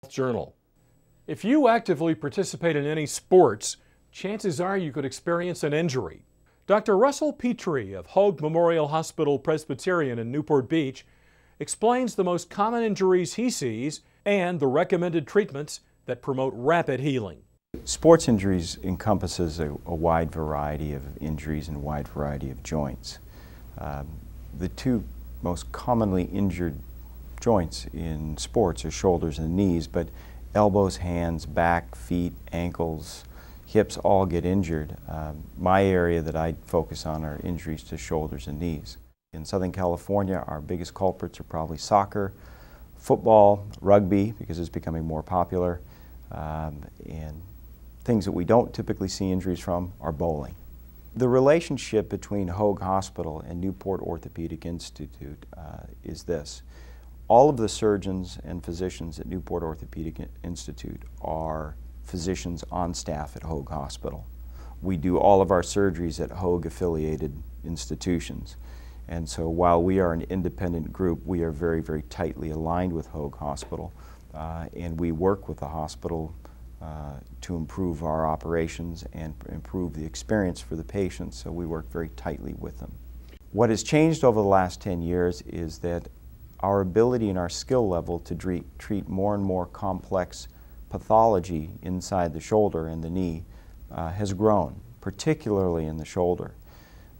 Journal. If you actively participate in any sports, chances are you could experience an injury. Dr. Russell Petrie of Hoag Memorial Hospital Presbyterian in Newport Beach explains the most common injuries he sees and the recommended treatments that promote rapid healing. Sports injuries encompasses a wide variety of injuries and a wide variety of joints. The two most commonly injured joints in sports are shoulders and knees, but elbows, hands, back, feet, ankles, hips all get injured. My area that I focus on are injuries to shoulders and knees. In Southern California, our biggest culprits are probably soccer, football, rugby, because it's becoming more popular, and things that we don't typically see injuries from are bowling. The relationship between Hoag Hospital and Newport Orthopedic Institute is this. All of the surgeons and physicians at Newport Orthopedic Institute are physicians on staff at Hoag Hospital. We do all of our surgeries at Hoag-affiliated institutions. And so while we are an independent group, we are very, very tightly aligned with Hoag Hospital, and we work with the hospital to improve our operations and improve the experience for the patients, so we work very tightly with them. What has changed over the last 10 years is that our ability and our skill level to treat more and more complex pathology inside the shoulder and the knee has grown, particularly in the shoulder.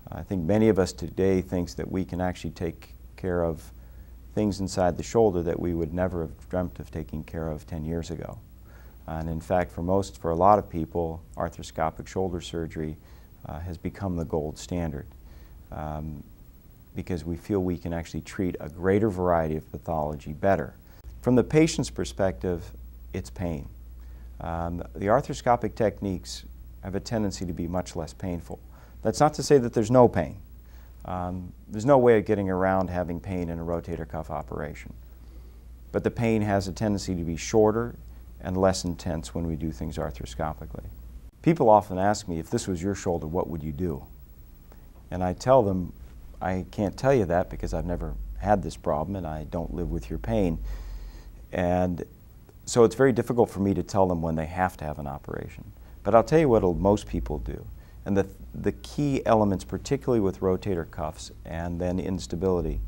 I think many of us today think that we can actually take care of things inside the shoulder that we would never have dreamt of taking care of 10 years ago. And in fact, for a lot of people, arthroscopic shoulder surgery has become the gold standard because we feel we can actually treat a greater variety of pathology better. From the patient's perspective, it's pain. The arthroscopic techniques have a tendency to be much less painful. That's not to say that there's no pain. There's no way of getting around having pain in a rotator cuff operation. But the pain has a tendency to be shorter and less intense when we do things arthroscopically. People often ask me, if this was your shoulder, what would you do? And I tell them, I can't tell you that because I've never had this problem and I don't live with your pain. And so it's very difficult for me to tell them when they have to have an operation. But I'll tell you what most people do. And the key elements, particularly with rotator cuffs and then instability,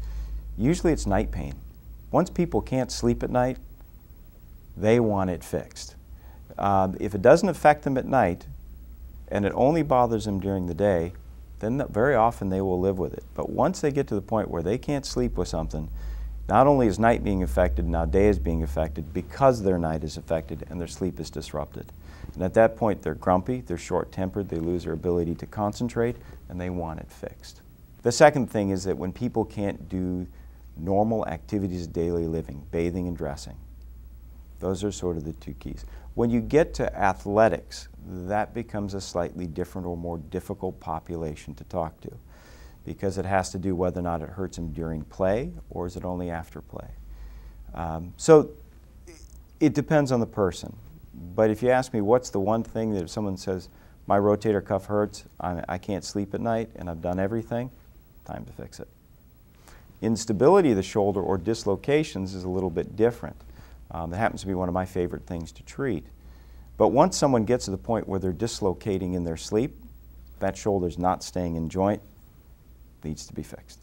usually it's night pain. Once people can't sleep at night, they want it fixed. If it doesn't affect them at night and it only bothers them during the day, then very often they will live with it. But once they get to the point where they can't sleep with something, not only is night being affected, now day is being affected because their night is affected and their sleep is disrupted. And at that point they're grumpy, they're short-tempered, they lose their ability to concentrate, and they want it fixed. The second thing is that when people can't do normal activities of daily living, bathing and dressing, those are sort of the two keys. When you get to athletics, that becomes a slightly different or more difficult population to talk to because it has to do whether or not it hurts them during play or is it only after play. So it depends on the person. But if you ask me what's the one thing that if someone says, my rotator cuff hurts, I can't sleep at night and I've done everything, time to fix it. Instability of the shoulder or dislocations is a little bit different. That happens to be one of my favorite things to treat. But once someone gets to the point where they're dislocating in their sleep, that shoulder's not staying in joint, needs to be fixed.